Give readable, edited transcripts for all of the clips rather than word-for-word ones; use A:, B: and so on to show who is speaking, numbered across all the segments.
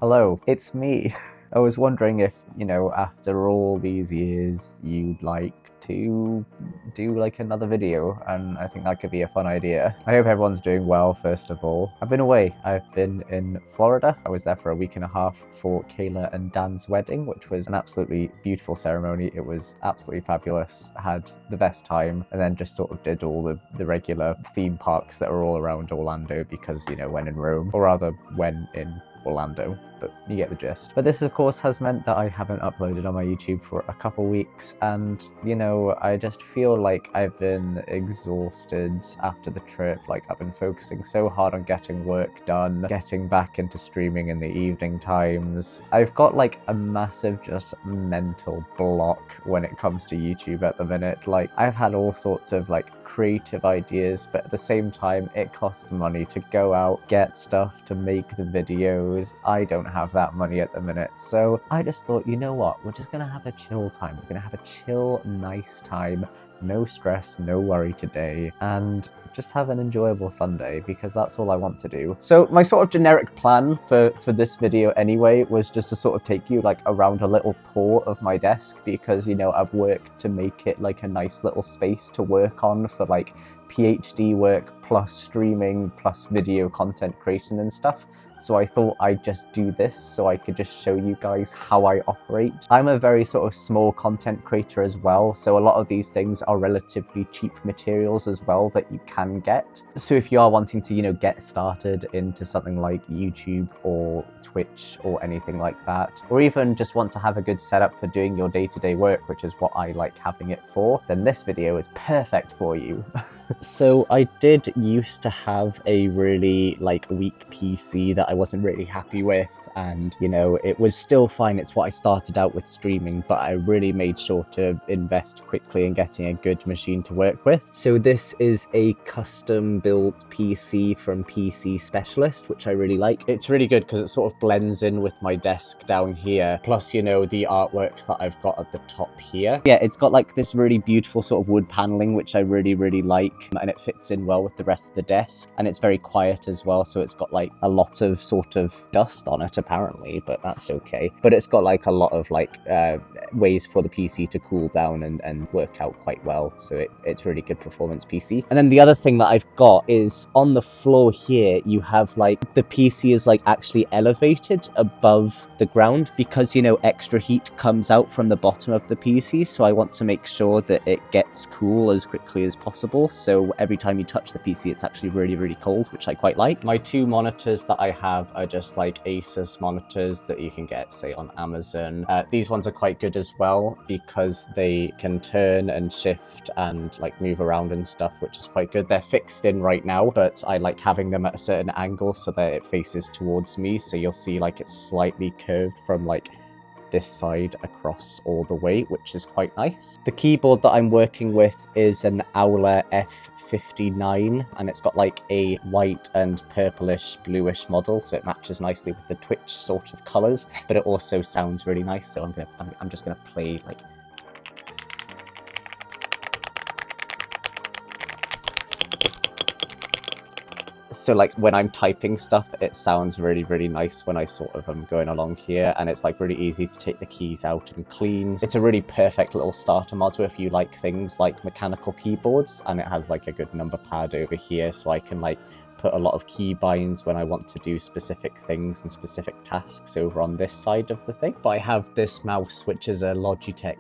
A: Hello, it's me. I was wondering if, after all these years, you'd like to do like another video, and I think that could be a fun idea. I hope everyone's doing well, first of all. I've been away. I've been in Florida. I was there for a week and a half for Kayla and Dan's wedding, which was an absolutely beautiful ceremony. It was absolutely fabulous. I had the best time, and then just sort of did all the regular theme parks that are all around Orlando because, when in Rome, or rather when in Orlando, but you get the gist. But this of course has meant that I haven't uploaded on my YouTube for a couple weeks, and I just feel like I've been exhausted after the trip. Like, I've been focusing so hard on getting work done, getting back into streaming in the evening times. I've got like a massive just mental block when it comes to YouTube at the minute. Like, I've had all sorts of like creative ideas, but at the same time it costs money to go out, get stuff, to make the videos. I don't have that money at the minute, so I just thought, you know what, we're just gonna have a chill time. We're gonna have a chill, nice time. No stress, no worry today, and just have an enjoyable Sunday, because that's all I want to do. So my sort of generic plan for this video anyway was just to sort of take you like around a little tour of my desk, because I've worked to make it like a nice little space to work on for like PhD work plus streaming plus video content creation and stuff. So I thought I'd just do this so I could just show you guys how I operate. I'm a very sort of small content creator as well, so a lot of these things are relatively cheap materials as well that you can get. So if you are wanting to, get started into something like YouTube or Twitch or anything like that, or even just want to have a good setup for doing your day-to-day work, which is what I like having it for, then this video is perfect for you. So I did used to have a really weak PC that I wasn't really happy with, and it was still fine. It's what I started out with streaming, but I really made sure to invest quickly in getting a good machine to work with. So this is a custom built PC from PC Specialist, which I really like. It's really good because it sort of blends in with my desk down here, plus the artwork that I've got at the top here. Yeah, it's got like this really beautiful sort of wood paneling, which I really like, and it fits in well with the rest of the desk, and it's very quiet as well, so it's got like a lot of sort of dust on it apparently, but that's okay. But it's got like a lot of ways for the PC to cool down and work out quite well, so it's really good performance PC. And then the other thing that I've got is on the floor here, you have like the PC is like actually elevated above the ground, because extra heat comes out from the bottom of the PC, so I want to make sure that it gets cool as quickly as possible, so every time you touch the PC it's actually really cold, which I quite like. My two monitors that I have are just like Asus monitors that you can get, say, on Amazon. These ones are quite good as well because they can turn and shift and like move around and stuff, which is quite good. They're fixed in right now, but I like having them at a certain angle so that it faces towards me, so you'll see like it's slightly curved from like this side across all the way, which is quite nice. The keyboard that I'm working with is an Owler F59, and it's got like a white and purplish bluish model, so it matches nicely with the Twitch sort of colors, but it also sounds really nice, so I'm just gonna play like so like when I'm typing stuff, it sounds really nice when I sort of am going along here, and it's like really easy to take the keys out and clean. It's a really perfect little starter module if you like things like mechanical keyboards, and it has like a good number pad over here, so I can like put a lot of key binds when I want to do specific things and specific tasks over on this side of the thing. But I have this mouse, which is a Logitech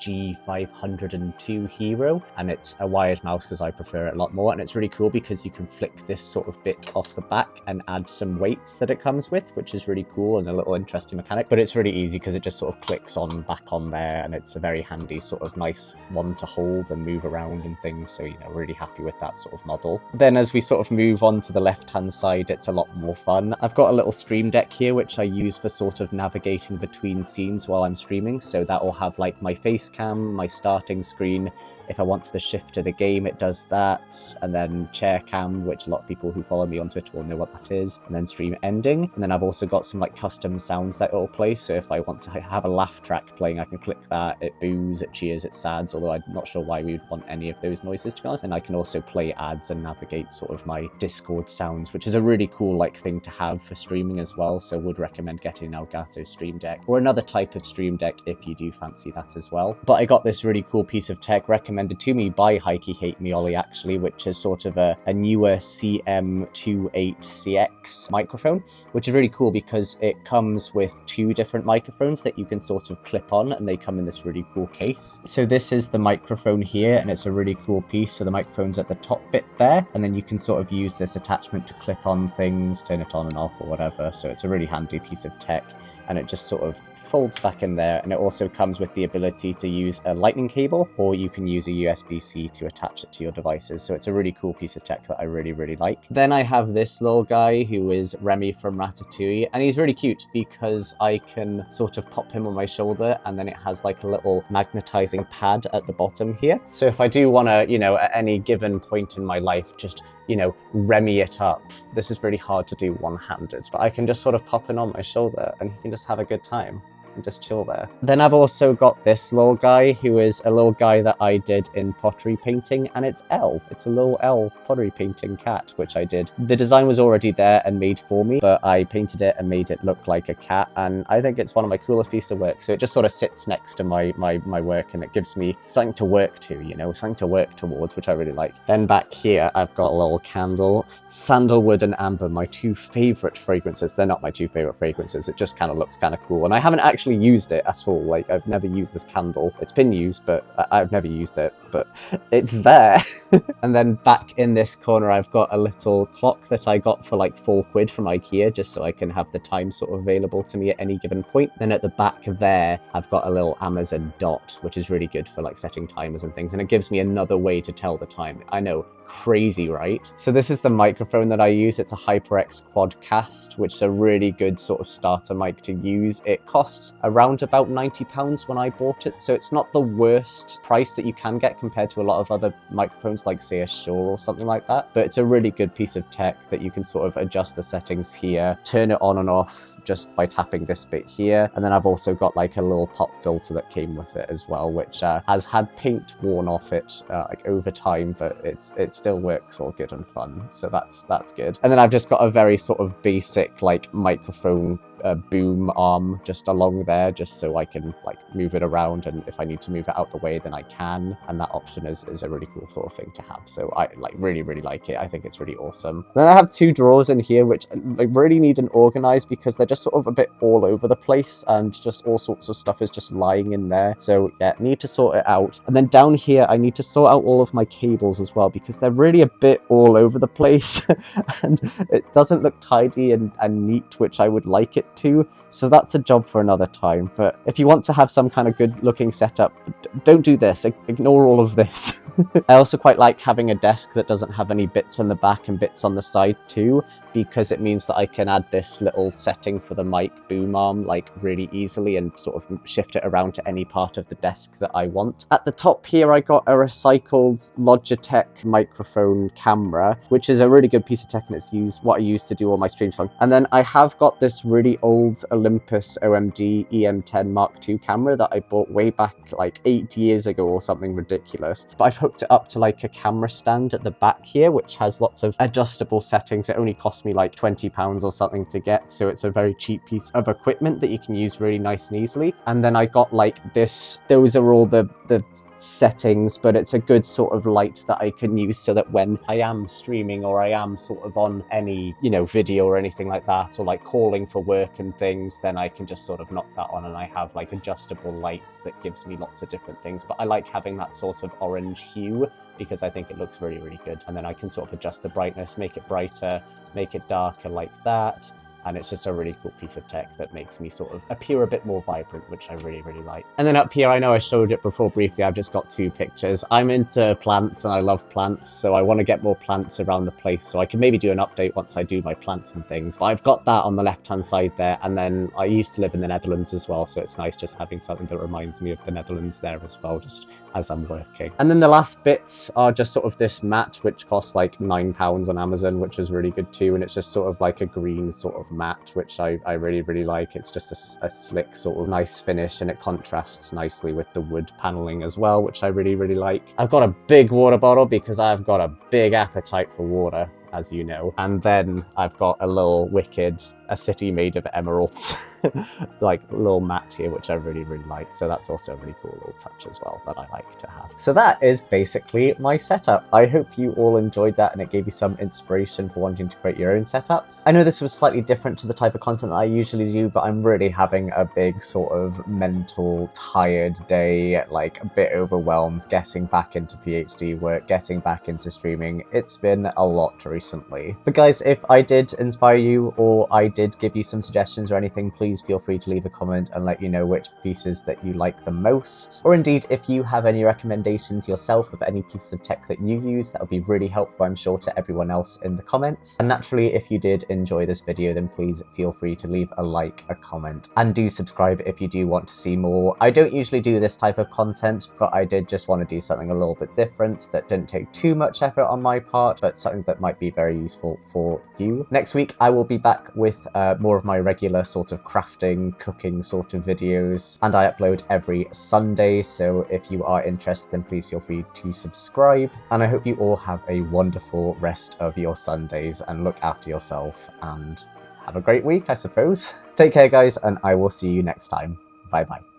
A: G502 Hero, and it's a wired mouse because I prefer it a lot more, and it's really cool because you can flick this sort of bit off the back and add some weights that it comes with, which is really cool and a little interesting mechanic. But it's really easy because it just sort of clicks on back on there, and it's a very handy sort of nice one to hold and move around and things, so really happy with that sort of model. Then as we sort of move on to the left hand side, it's a lot more fun. I've got a little stream deck here which I use for sort of navigating between scenes while I'm streaming, so that will have like my face cam, my starting screen, If I want to shift to the game, it does that. And then chair cam, which a lot of people who follow me on Twitter will know what that is. And then stream ending. And then I've also got some like custom sounds that it'll play. So if I want to have a laugh track playing, I can click that. It boos, it cheers, it sads, although I'm not sure why we would want any of those noises, to be honest. And I can also play ads and navigate sort of my Discord sounds, which is a really cool like thing to have for streaming as well. So would recommend getting an Elgato Stream Deck or another type of Stream Deck if you do fancy that as well. But I got this really cool piece of tech recommended to me by Hikey Hate Me Ollie actually, which is sort of a newer CM28CX microphone, which is really cool because it comes with 2 different microphones that you can sort of clip on, and they come in this really cool case. So this is the microphone here, and it's a really cool piece. So the microphone's at the top bit there, and then you can sort of use this attachment to clip on things, turn it on and off or whatever. So it's a really handy piece of tech, and it just sort of folds back in there, and it also comes with the ability to use a lightning cable, or you can use a USB-C to attach it to your devices. So it's a really cool piece of tech that I really like. Then I have this little guy who is Remy from Ratatouille, and he's really cute because I can sort of pop him on my shoulder, and then it has like a little magnetizing pad at the bottom here. So if I do want to, you know, at any given point in my life, just, you know, Remy it up. This is really hard to do one-handed, but I can just sort of pop him on my shoulder and he can just have a good time and just chill there. Then I've also got this little guy who is a little guy that I did in pottery painting, and it's Elle. It's a little Elle pottery painting cat, which I did. The design was already there and made for me, but I painted it and made it look like a cat, and I think it's one of my coolest pieces of work. So it just sort of sits next to my work, and it gives me something to work to, you know, something to work towards, which I really like. Then back here, I've got a little candle. Sandalwood and amber, my 2 favorite fragrances. They're not my 2 favorite fragrances. It just kind of looks kind of cool, and I haven't actually used it at all. Like, I've never used this candle. It's been used, but I've never used it, but it's there. And then back in this corner, I've got a little clock that I got for like £4 from IKEA, just so I can have the time sort of available to me at any given point. Then at the back there, I've got a little Amazon dot, which is really good for like setting timers and things, and it gives me another way to tell the time. I know, crazy, right? So this is the microphone that I use. It's a HyperX Quadcast, which is a really good sort of starter mic to use. It costs around about £90 when I bought it, so it's not the worst price that you can get compared to a lot of other microphones like say a Shure or something like that, but it's a really good piece of tech that you can sort of adjust the settings here, turn it on and off just by tapping this bit here. And then I've also got like a little pop filter that came with it as well, which has had paint worn off it like over time, but it still works all good and fun, so that's good. And then I've just got a very sort of basic like microphone boom arm just along there, just so I can like move it around, and if I need to move it out the way then I can, and that option is a really cool sort of thing to have. So I like really like it. I think it's really awesome. Then I have 2 drawers in here which I really need and organized because they're just sort of a bit all over the place, and just all sorts of stuff is just lying in there. So yeah, need to sort it out. And then down here I need to sort out all of my cables as well, because they're really a bit all over the place and it doesn't look tidy and neat, which I would like it to. So that's a job for another time. But if you want to have some kind of good looking setup, don't do this. Ignore all of this. I also quite like having a desk that doesn't have any bits on the back and bits on the side too, because it means that I can add this little setting for the mic boom arm like really easily and sort of shift it around to any part of the desk that I want. At the top here, I got a recycled Logitech microphone camera, which is a really good piece of tech, and it's what I use to do all my streams from. And then I have got this really old Olympus OMD EM10 Mark II camera that I bought way back like 8 years ago or something ridiculous. But I've hooked it up to like a camera stand at the back here, which has lots of adjustable settings. It only cost me like £20 or something to get, so it's a very cheap piece of equipment that you can use really nice and easily. And then I got like this, those are all the settings, but it's a good sort of light that I can use so that when I am streaming or I am sort of on any, you know, video or anything like that, or like calling for work and things, then I can just sort of knock that on, and I have like adjustable lights that gives me lots of different things. But I like having that sort of orange hue because I think it looks really good. And then I can sort of adjust the brightness, make it brighter, make it darker like that. And it's just a really cool piece of tech that makes me sort of appear a bit more vibrant, which I really like. And then up here, I know I showed it before briefly, I've just got 2 pictures. I'm into plants and I love plants, so I want to get more plants around the place, so I can maybe do an update once I do my plants and things. But I've got that on the left-hand side there, and then I used to live in the Netherlands as well, so it's nice just having something that reminds me of the Netherlands there as well, just as I'm working. And then the last bits are just sort of this mat, which costs like £9 on Amazon, which is really good too, and it's just sort of like a green sort of matte, which I really like. It's just a slick sort of nice finish, and it contrasts nicely with the wood paneling as well, which I really like. I've got a big water bottle because I've got a big appetite for water. as you know. And then I've got a little a city made of emeralds, like little mat here, which I really, really like. So that's also a really cool little touch as well that I like to have. So that is basically my setup. I hope you all enjoyed that and it gave you some inspiration for wanting to create your own setups. I know this was slightly different to the type of content that I usually do, but I'm really having a big sort of mental tired day, like a bit overwhelmed, getting back into PhD work, getting back into streaming. It's been a lot recently. But guys, if I did inspire you or I did give you some suggestions or anything, please feel free to leave a comment and let you know which pieces that you like the most. Or indeed, if you have any recommendations yourself of any pieces of tech that you use, that would be really helpful, I'm sure, to everyone else in the comments. And naturally, if you did enjoy this video, then please feel free to leave a like, a comment, and do subscribe if you do want to see more. I don't usually do this type of content, but I did just want to do something a little bit different that didn't take too much effort on my part, but something that might be very useful for you. Next week, I will be back with more of my regular sort of crafting, cooking sort of videos, and I upload every Sunday, so if you are interested, then please feel free to subscribe. And I hope you all have a wonderful rest of your Sundays and look after yourself and have a great week, I suppose. Take care, guys, and I will see you next time. Bye-bye.